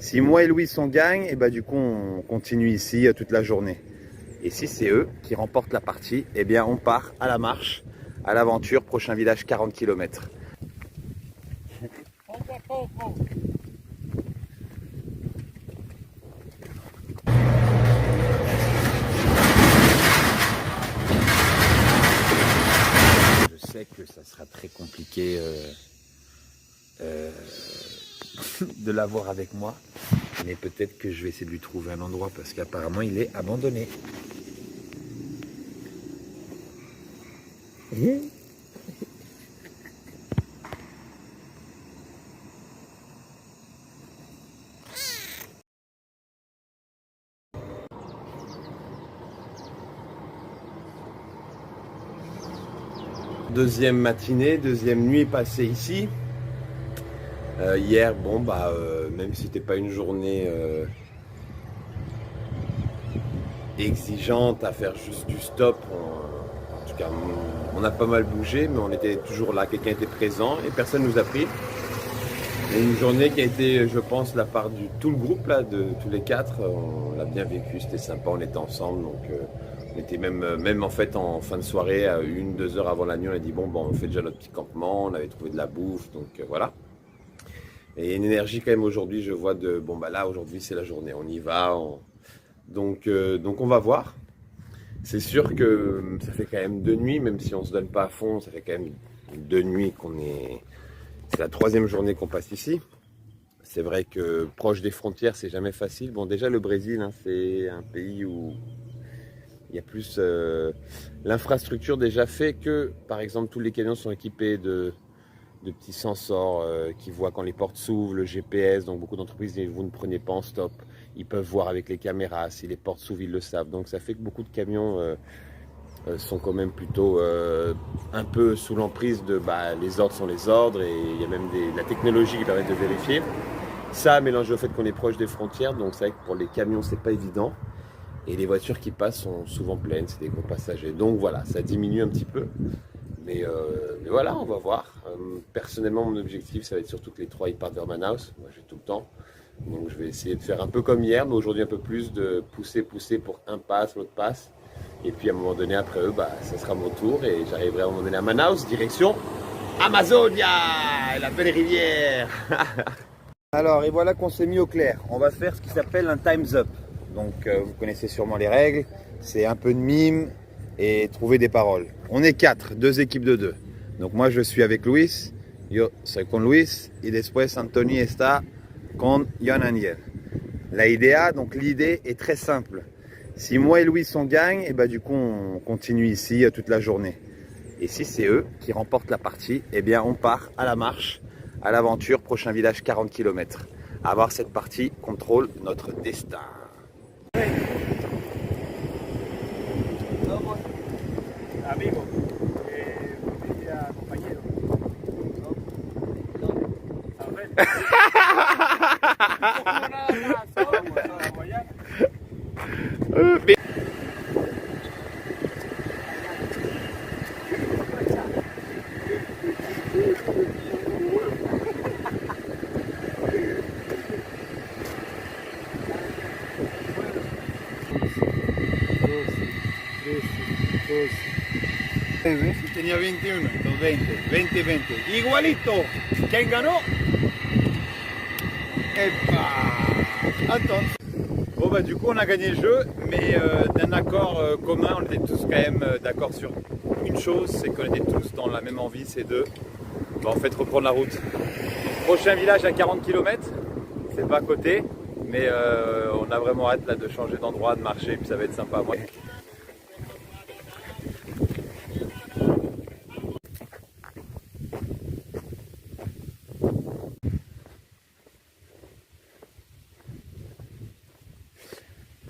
Si moi et Louis on gagne, et bah du coup on continue ici toute la journée. Et si c'est eux qui remportent la partie, eh bien on part à la marche, à l'aventure, prochain village 40 km. Je sais que ça sera très compliqué de l'avoir avec moi, mais peut-être que je vais essayer de lui trouver un endroit parce qu'apparemment il est abandonné. Deuxième matinée, deuxième nuit passée ici. Hier, bon bah même si c'était pas une journée exigeante à faire juste du stop, en tout cas on a pas mal bougé, mais on était toujours là, quelqu'un était présent et personne nous a pris. Et une journée qui a été, je pense, la part de tout le groupe là, de tous les quatre, on l'a bien vécu, c'était sympa, on était ensemble, donc on était même en fait en fin de soirée, à 1-2 heures avant la nuit, on a dit bon on fait déjà notre petit campement, on avait trouvé de la bouffe, donc voilà. Et une énergie quand même aujourd'hui, je vois de bon bah là aujourd'hui c'est la journée, on y va, donc on va voir. C'est sûr que ça fait quand même 2 nuits, même si on se donne pas à fond, ça fait quand même 2 nuits qu'on est. C'est la 3e journée qu'on passe ici. C'est vrai que proche des frontières, c'est jamais facile. Bon, déjà le Brésil, hein, c'est un pays où il y a plus l'infrastructure déjà fait que, par exemple, tous les camions sont équipés de petits sensors qui voient quand les portes s'ouvrent, le GPS. Donc beaucoup d'entreprises disent vous ne prenez pas en stop. Ils peuvent voir avec les caméras si les portes s'ouvrent, ils le savent. Donc ça fait que beaucoup de camions sont quand même plutôt un peu sous l'emprise de les ordres sont les ordres, et il y a même la technologie qui permet de vérifier. Ça mélangé au fait qu'on est proche des frontières, donc c'est vrai que pour les camions c'est pas évident. Et les voitures qui passent sont souvent pleines, c'est des gros passagers. Donc voilà, ça diminue un petit peu. Mais voilà, on va voir. Personnellement, mon objectif, ça va être surtout que les 3 ils partent vers Manaus. Moi, j'ai tout le temps. Donc je vais essayer de faire un peu comme hier, mais aujourd'hui un peu plus, de pousser pour un passe, l'autre passe. Et puis à un moment donné, après eux, ça sera mon tour et j'arriverai à un moment donné à Manaus, direction Amazonia, la belle rivière. Alors, et voilà qu'on s'est mis au clair. On va faire ce qui s'appelle un Time's Up. Donc, vous connaissez sûrement les règles. C'est un peu de mime et trouver des paroles. On est 4, 2 équipes de 2. Donc, moi, je suis avec Luis. Yo soy con Luis. Y después, Anthony está con Jon Aniel. L'idée est très simple. Si moi et Luis on gagne, et du coup, on continue ici toute la journée. Et si c'est eux qui remportent la partie, eh bien, on part à la marche, à l'aventure, prochain village 40 km. Avoir cette partie contrôle notre destin. Amigo, familia, compañero. Tenía 21, entonces 20, 20, 20. Igualito. ¿Quién ganó? Anton. Bon du coup on a gagné le jeu, mais d'un accord commun, on était tous quand même d'accord sur une chose, c'est qu'on était tous dans la même envie, c'est de en fait reprendre la route. Prochain village à 40 km, c'est pas à côté, mais on a vraiment hâte là de changer d'endroit, de marcher, puis ça va être sympa. Moi.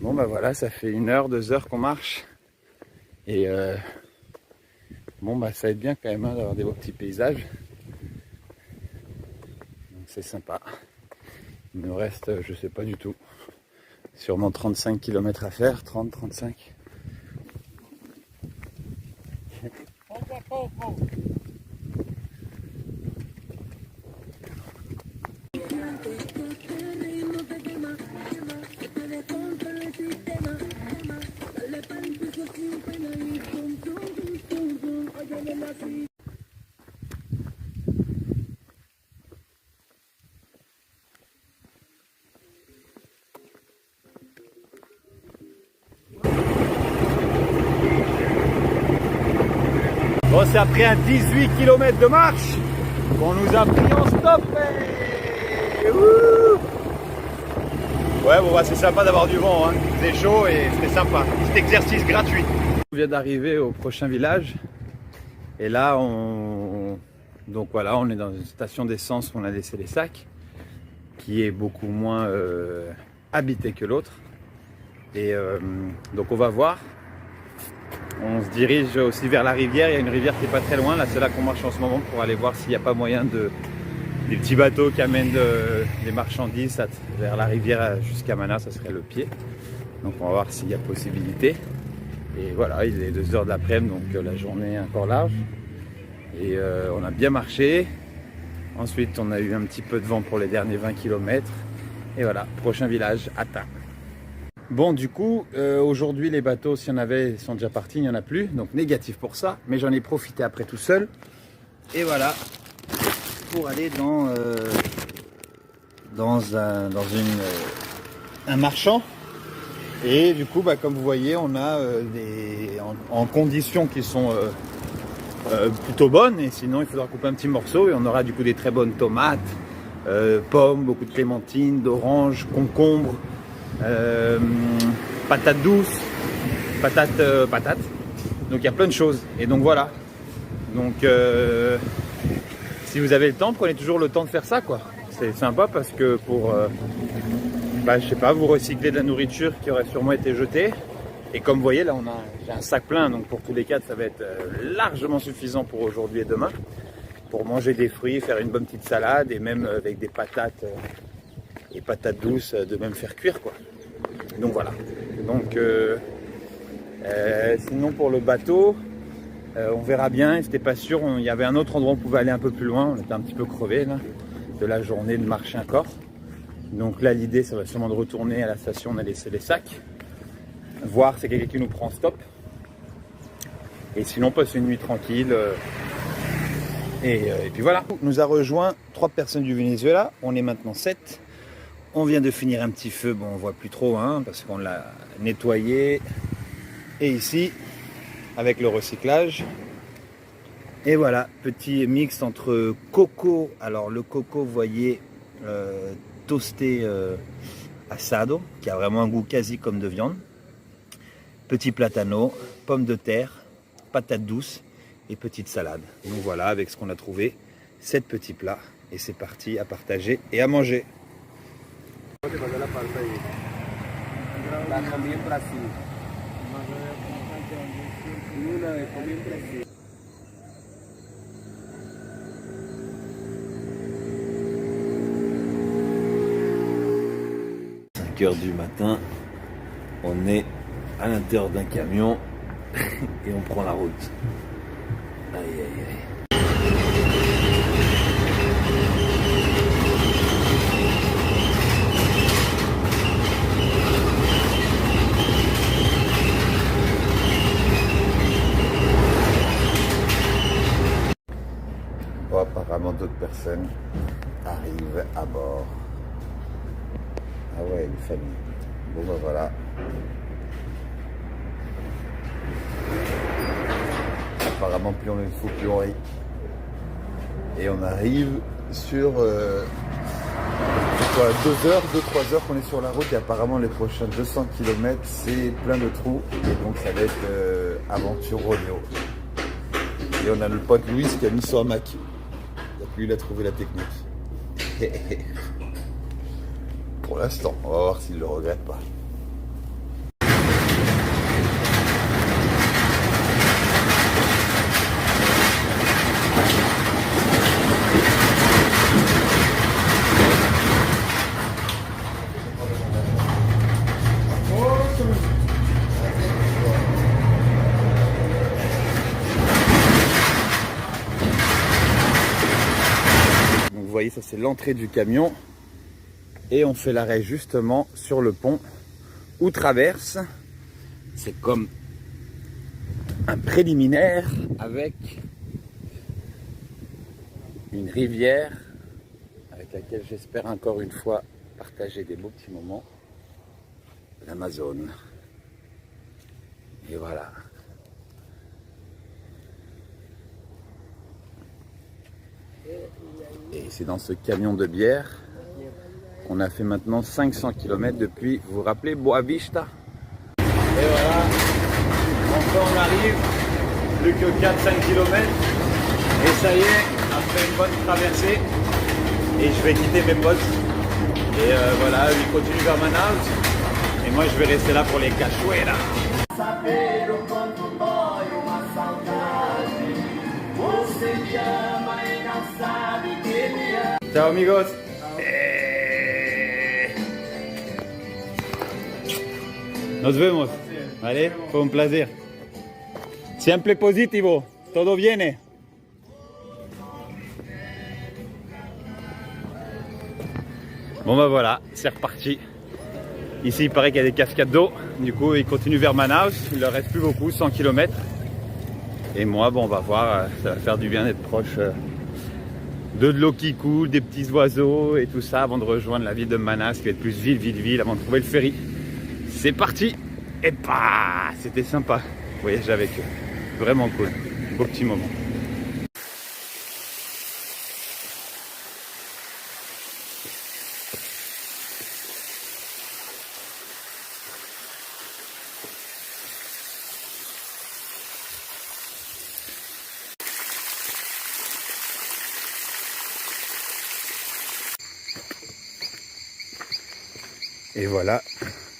Bon voilà, ça fait 1 heure, 2 heures qu'on marche. Et ça va être bien quand même d'avoir des beaux petits paysages. Donc c'est sympa. Il nous reste, je sais pas du tout, sûrement 35 km à faire, 30, 35. Bon, c'est après un 18 km de marche qu'on nous a pris en stop. Ouais, bon, bah, c'est sympa d'avoir du vent, hein. C'est chaud et c'était sympa. Petit exercice gratuit. On vient d'arriver au prochain village. Et là, donc voilà, on est dans une station d'essence où on a laissé les sacs, qui est beaucoup moins habitée que l'autre. Et donc on va voir. On se dirige aussi vers la rivière. Il y a une rivière qui n'est pas très loin. Là, c'est là qu'on marche en ce moment pour aller voir s'il n'y a pas moyen des petits bateaux qui amènent des marchandises vers la rivière jusqu'à Mana. Ça serait le pied. Donc on va voir s'il y a possibilité. Et voilà, il est 2 h de l'après-midi, donc la journée est encore large. Et on a bien marché. Ensuite, on a eu un petit peu de vent pour les derniers 20 km. Et voilà, prochain village atteint. Bon, du coup, aujourd'hui, les bateaux, s'il y en avait, sont déjà partis, il n'y en a plus. Donc négatif pour ça. Mais j'en ai profité après tout seul. Et voilà, pour aller dans un marchand. Et du coup, bah, comme vous voyez, on a en conditions qui sont plutôt bonnes. Et sinon, il faudra couper un petit morceau. Et on aura du coup des très bonnes tomates, pommes, beaucoup de clémentines, d'oranges, concombres, patates douces, patates. Donc il y a plein de choses. Et donc voilà. Donc si vous avez le temps, prenez toujours le temps de faire ça, quoi. C'est sympa parce que pour je sais pas, vous recyclez de la nourriture qui aurait sûrement été jetée. Et comme vous voyez, là, j'ai un sac plein, donc pour tous les cas, ça va être largement suffisant pour aujourd'hui et demain. Pour manger des fruits, faire une bonne petite salade et même avec des patates et patates douces, de même faire cuire, quoi. Donc voilà. Donc sinon pour le bateau, on verra bien. C'était pas sûr. Il y avait un autre endroit où on pouvait aller un peu plus loin. On était un petit peu crevé là de la journée de marcher encore. Donc là, l'idée, ça va sûrement de retourner à la station. On a laissé les sacs, voir si quelqu'un qui nous prend en stop. Et sinon, passer une nuit tranquille. Et puis voilà. On nous a rejoint 3 personnes du Venezuela. On est maintenant 7. On vient de finir un petit feu. Bon, on voit plus trop, hein, parce qu'on l'a nettoyé. Et ici, avec le recyclage. Et voilà, petit mix entre coco. Alors le coco, vous voyez, toasté asado, qui a vraiment un goût quasi comme de viande. Petit platano, pommes de terre, patates douces et petite salade. Donc voilà, avec ce qu'on a trouvé, 7 petits plats. Et c'est parti à partager et à manger. Heures du matin, on est à l'intérieur d'un camion et on prend la route. Aïe aïe aïe. Bon, apparemment d'autres personnes arrivent à bord. Ah ouais, une famille. Bon ben voilà. Apparemment plus on est fou, plus on rit. Et on arrive sur 2 heures, 2-3 heures qu'on est sur la route et apparemment les prochains 200 km c'est plein de trous et donc ça va être aventure rodéo. Et on a le pote Louis qui a mis sur un Mac. Lui il a trouvé la technique. Pour l'instant, on va voir s'il le regrette pas. Donc vous voyez, ça c'est l'entrée du camion. Et on fait l'arrêt justement sur le pont où traverse. C'est comme un préliminaire avec une rivière avec laquelle j'espère encore une fois partager des beaux petits moments. L'Amazone. Et voilà. Et c'est dans ce camion de bière qu'on a fait maintenant 500 km depuis, vous vous rappelez, Boavista. Et voilà, enfin on arrive, plus que 4-5 km. Et ça y est, après une bonne traversée, et je vais quitter mes potes. Et voilà, ils continuent vers Manaus. Et moi je vais rester là pour les cachoeiras. Ciao amigos. Nos vemos. Vale, fue un placer. Siempre positivo, todo viene. Bon bah voilà, c'est reparti. Ici il paraît qu'il y a des cascades d'eau, du coup ils continuent vers Manaus, il leur reste plus beaucoup, 100 km. Et moi bon on va voir, ça va faire du bien d'être proche de l'eau qui coule, des petits oiseaux et tout ça avant de rejoindre la ville de Manaus qui va être plus ville avant de trouver le ferry. C'est parti. Et bah c'était sympa, voyager avec eux, vraiment cool, beau petit moment. Et voilà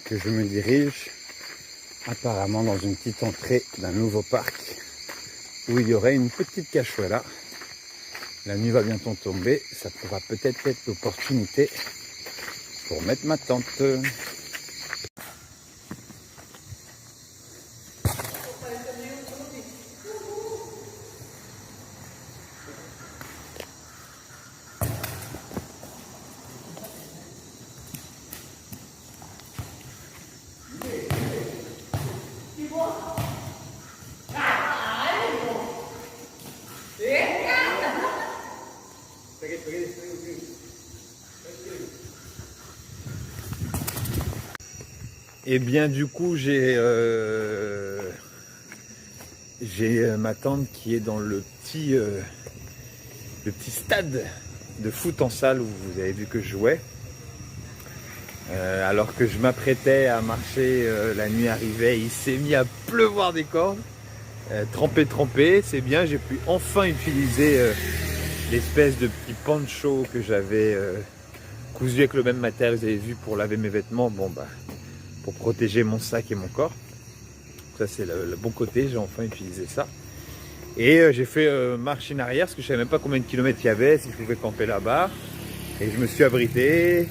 que je me dirige apparemment dans une petite entrée d'un nouveau parc où il y aurait une petite cachoeira. La nuit va bientôt tomber, ça pourra peut-être être l'opportunité pour mettre ma tente. Et bien du coup j'ai ma tante qui est dans le petit stade de foot en salle où vous avez vu que je jouais. Alors que je m'apprêtais à marcher, la nuit arrivait, il s'est mis à pleuvoir des cordes. Trempé, c'est bien, j'ai pu enfin utiliser l'espèce de petit poncho que j'avais cousu avec le même matériel, vous avez vu, pour laver mes vêtements, bon bah pour protéger mon sac et mon corps. Ça c'est le bon côté, j'ai enfin utilisé ça. Et j'ai fait marche en arrière parce que je savais même pas combien de kilomètres il y avait, si je pouvais camper là-bas. Et je me suis abrité.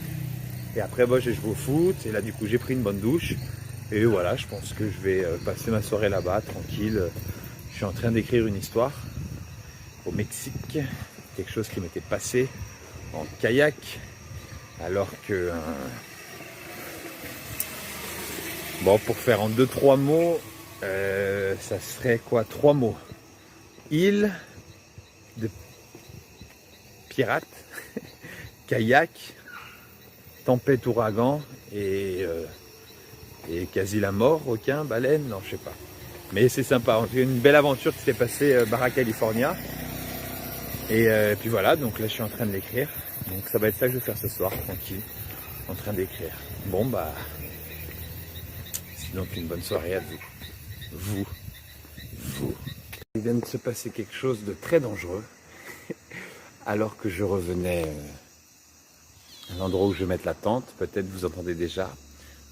Et après moi j'ai joué au foot et là du coup j'ai pris une bonne douche. Et voilà, je pense que je vais passer ma soirée là-bas, tranquille. Je suis en train d'écrire une histoire au Mexique, quelque chose qui m'était passé en kayak, alors que... Bon, pour faire en 2-3 mots, ça serait quoi? 3 mots. Île de pirates, kayak, tempête, ouragan et quasi la mort, requin, baleine, non je sais pas. Mais c'est sympa, c'est une belle aventure qui s'est passée Barra California. Et puis voilà, donc là je suis en train de l'écrire. Donc ça va être ça que je vais faire ce soir, tranquille, en train d'écrire. Bon bah, c'est donc une bonne soirée à vous. Il vient de se passer quelque chose de très dangereux. Alors que je revenais à l'endroit où je vais mettre la tente, peut-être vous entendez déjà,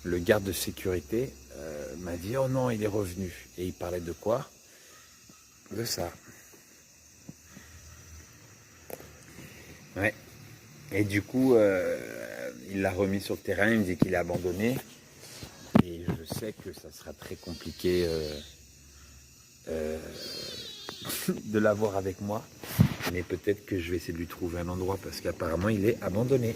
le garde de sécurité m'a dit « Oh non, il est revenu ». Et il parlait de quoi? De ça. Ouais. Et du coup, il l'a remis sur le terrain, il me dit qu'il est abandonné. Et je sais que ça sera très compliqué de l'avoir avec moi. Mais peut-être que je vais essayer de lui trouver un endroit parce qu'apparemment il est abandonné.